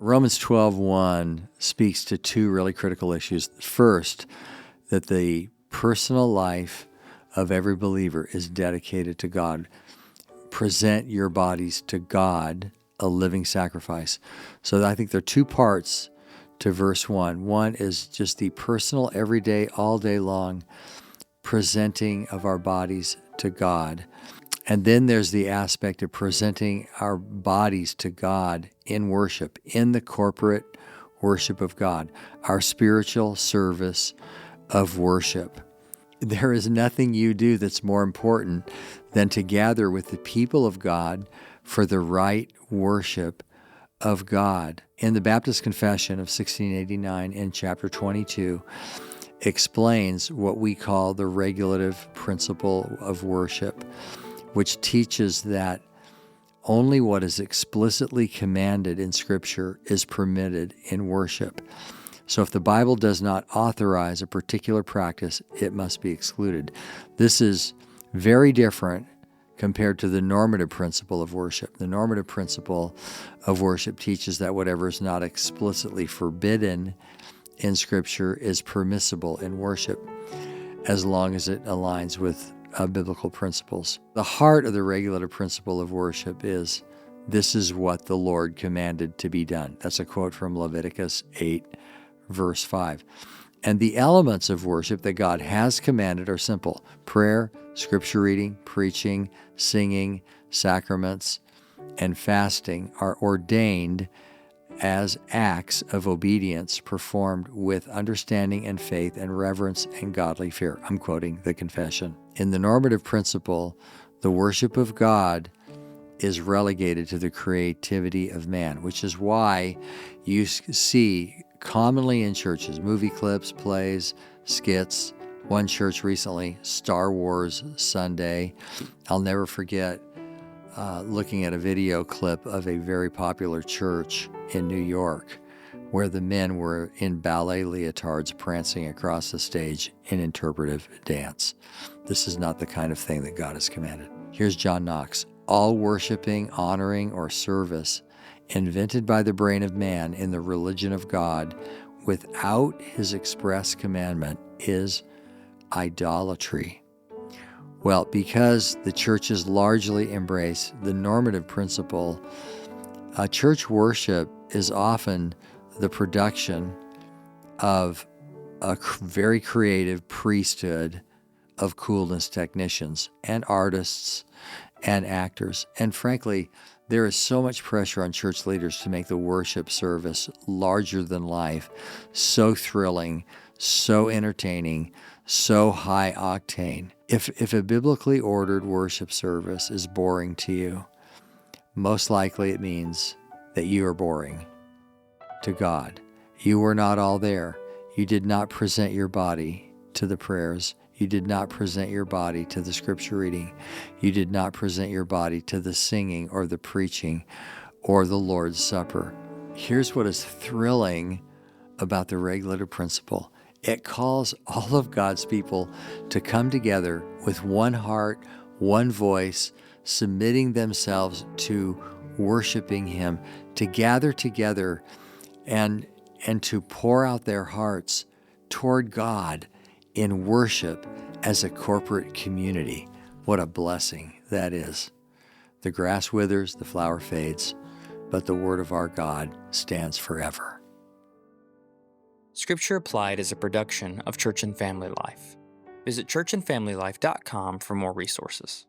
Romans 12:1 speaks to two really critical issues. First, that the personal life of every believer is dedicated to God. Present your bodies to God, a living sacrifice. So I think there are two parts to verse 1. One is just the personal, everyday, all day long presenting of our bodies to God. And then there's the aspect of presenting our bodies to God in worship, in the corporate worship of God, our spiritual service of worship. There is nothing you do that's more important than to gather with the people of God for the right worship of God. In the Baptist Confession of 1689, in chapter 22, explains what we call the regulative principle of worship, which teaches that only what is explicitly commanded in Scripture is permitted in worship. So if the Bible does not authorize a particular practice, it must be excluded. This is very different compared to the normative principle of worship. The normative principle of worship teaches that whatever is not explicitly forbidden in Scripture is permissible in worship, as long as it aligns with biblical principles. The heart of the regulative principle of worship is, this is what the Lord commanded to be done. That's a quote from Leviticus 8, verse 5. And the elements of worship that God has commanded are simple: prayer, scripture reading, preaching, singing, sacraments, and fasting are ordained as acts of obedience performed with understanding and faith and reverence and godly fear. I'm quoting the confession. In the normative principle, the worship of God is relegated to the creativity of man, which is why you see commonly in churches movie clips, plays, skits. One church recently, Star Wars Sunday. I'll never forget looking at a video clip of a very popular church in New York where the men were in ballet leotards prancing across the stage in interpretive dance. This is not the kind of thing that God has commanded. Here's John Knox. All worshiping, honoring, or service invented by the brain of man in the religion of God without his express commandment is idolatry. Well, because the churches largely embrace the normative principle, church worship is often the production of a very creative priesthood of coolness technicians and artists and actors. And frankly, there is so much pressure on church leaders to make the worship service larger than life, so thrilling, so entertaining, so high octane. If a biblically ordered worship service is boring to you, most likely it means that you are boring to God. You were not all there. You did not present your body to the prayers. You did not present your body to the scripture reading. You did not present your body to the singing or the preaching or the Lord's Supper. Here's what is thrilling about the regulative principle. It calls all of God's people to come together with one heart, one voice, submitting themselves to worshiping Him, to gather together and to pour out their hearts toward God in worship as a corporate community. What a blessing that is. The grass withers, the flower fades, but the word of our God stands forever. Scripture Applied is a production of Church and Family Life. Visit churchandfamilylife.com for more resources.